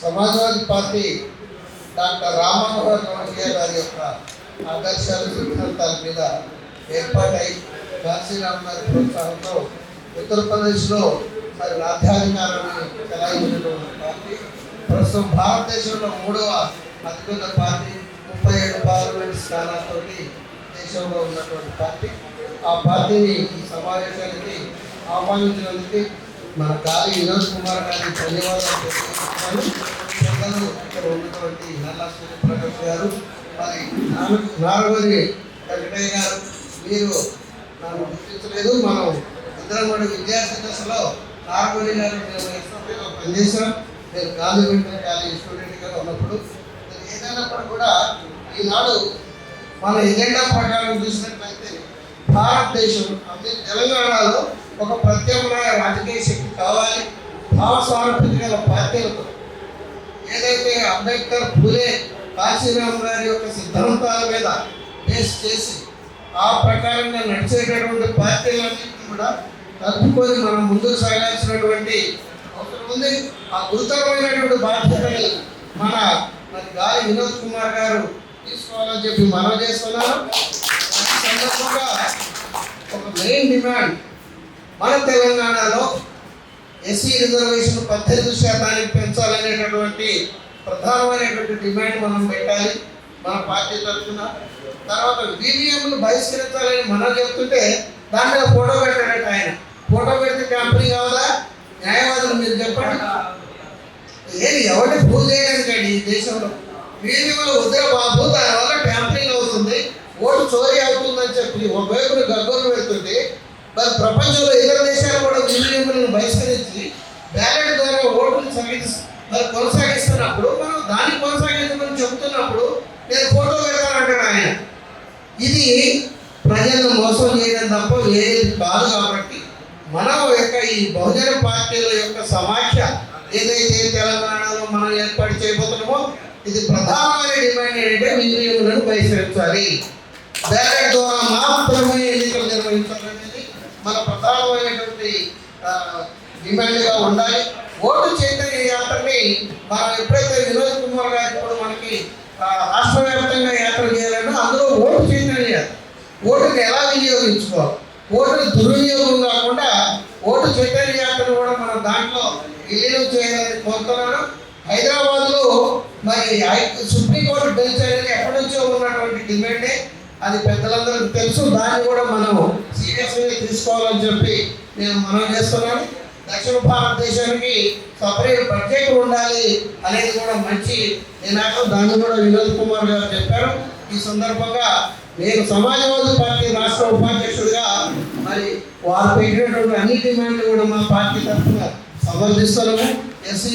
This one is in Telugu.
సమాజ్వాదీ పార్టీ డాక్టర్ రామ్ మనోహర్ లోహియా గారి యొక్క ఆదర్శాలు సిద్ధాంతాల మీద ఏర్పాటై కాశీరామ్ గారి ప్రోత్సాహంతో ఉత్తరప్రదేశ్లో మరి రాజ్యాధికారాన్ని చెలాయించినటువంటి పార్టీ ప్రస్తుతం భారతదేశంలో 3వ అతిపెద్ద పార్టీ 37 పార్లమెంట్ స్థానాలతో దేశంలో ఉన్నటువంటి పార్టీ. ఆ పార్టీని ఈ సమావేశానికి ఆహ్వానించినందుకు మన గాలి వినోద్ కుమార్ గారికి ధన్యవాదాలు తెలియజేస్తున్నాను. పెద్దలు ఇక్కడ ఉన్నటువంటి నల్లా సూర్యప్రకాష్ గారు, మరి నారగోని వెంకటయ్య గారు, మీరు నన్ను గుర్తించలేదు. మనం ఇద్దరం కూడా విద్యార్థి దశలో నారగోని గారు మేము ఎస్ఎఫ్ఐలో పనిచేసాం. నేను గాంధీ మెడికల్ కాలేజ్ స్టూడెంట్గా ఉన్నప్పుడు ఏదైనప్పుడు కూడా ఈనాడు మన ఎజెండా ప్రకారం చూసినట్లయితే భారతదేశం అంటే తెలంగాణలో ఒక ప్రత్యామ్నాయ రాజకీయ శక్తి కావాలి. భావస్వారూప్యత గల పార్టీలతో ఏదైతే అంబేద్కర్, పూలే, కాశీరామ్ గారి యొక్క సిద్ధాంతాల మీద బేస్ చేసి ఆ ప్రకారంగా నడిచేటటువంటి పార్టీలన్నింటినీ కూడా కలుపుకొని మనం ముందుకు సాగాల్సినటువంటి అవసరం ఉంది. ఆ గురుతరమైనటువంటి బాధ్యతని మరి గాలి వినోద్ కుమార్ గారు తీసుకోవాలని చెప్పి మనవి చేస్తున్నాను. ఈ సందర్భంగా ఒక మెయిన్ డిమాండ్, మన తెలంగాణలో ఎస్సీ రిజర్వేషన్ 18% పెంచాలనేటటువంటి ప్రధానమైనటువంటి డిమాండ్ మనం పెట్టాలి మన పార్టీ తరఫున. తర్వాత ఈవీఎంలు బహిష్కరించాలని మనం చెప్తుంటే దాని మీద ఫోటో పెట్టాడట ఆయన. ఫోటో పెడితే కంపెనీ కావదా? న్యాయవాదులు మీరు చెప్పండి, ఏది ఎవరిని ప్రూవ్ చేయడానికండి ఈ దేశంలో? ఈవీఎంలు వద్ద బాబు, దానివల్ల ట్యాంపరింగ్ అవుతుంది, ఓటు చోరీ అవుతుందని చెప్పి ఒక వైపును గగ్గోలు పెడుతుంది. మరి ప్రపంచంలో ఇతర దేశాలు కూడా ఈవీఎంలను బహిష్కరించి బ్యాలెట్ ద్వారా ఓటును కొనసాగిస్తున్నప్పుడు మనం దాన్ని కొనసాగించమని చెబుతున్నప్పుడు నేను ఫోటో పెడతానంటాడు ఆయన. ఇది ప్రజలను మోసం చేయడం తప్ప ఏది కాదు. కాబట్టి మనం యొక్క ఈ బహుజన పార్టీల యొక్క సమాఖ్య ఏదైతే తెలంగాణలో మనం ఏర్పాటు చేయబోతున్నామో ఇది ప్రధానమైన డిమాండ్ ఏంటంటే ఈవీఎంలను బహిష్కరించాలి, బ్యాలెట్ ద్వారా మాత్రమే ఎన్నికలు నిర్వహించాలనేది మన ప్రధానమైనటువంటి డిమాండ్గా ఉండాలి. ఓటు చైతన్య యాత్రని మనం ఎప్పుడైతే వినోద్ కుమార్ గారు ఇప్పుడు మనకి రాష్ట్ర వ్యాప్తంగా యాత్ర చేయాలన్నా అందులో ఓటు చైతన్య యాత్ర, ఓటుని ఎలా వినియోగించుకోవాలి, ఓటుని దుర్వినియోగం కాకుండా ఓటు చైతన్య యాత్రను కూడా మనం దాంట్లో విలీనం చేయాలని కోరుతున్నాను. హైదరాబాద్లో మరి సుప్రీంకోర్టు బెంచ్ అనేది ఎప్పటి నుంచో ఉన్నటువంటి డిమాండే, అది పెద్దలందరికీ తెలుసు. దాన్ని కూడా మనం సీరియస్గా తీసుకోవాలని చెప్పి నేను మనవి చేస్తున్నాను. దక్షిణ భారతదేశానికి సపరేట్ బడ్జెట్ ఉండాలి అనేది కూడా మంచి నినాదం, దాన్ని కూడా వినోద్ కుమార్ గారు చెప్పారు. ఈ సందర్భంగా నేను సమాజ్వాదీ పార్టీ రాష్ట్ర ఉపాధ్యక్షుడిగా మరి వారు పెట్టినటువంటి అన్ని డిమాండ్లు కూడా మా పార్టీ తరఫున సమర్థిస్తున్నాము. ఎస్సీ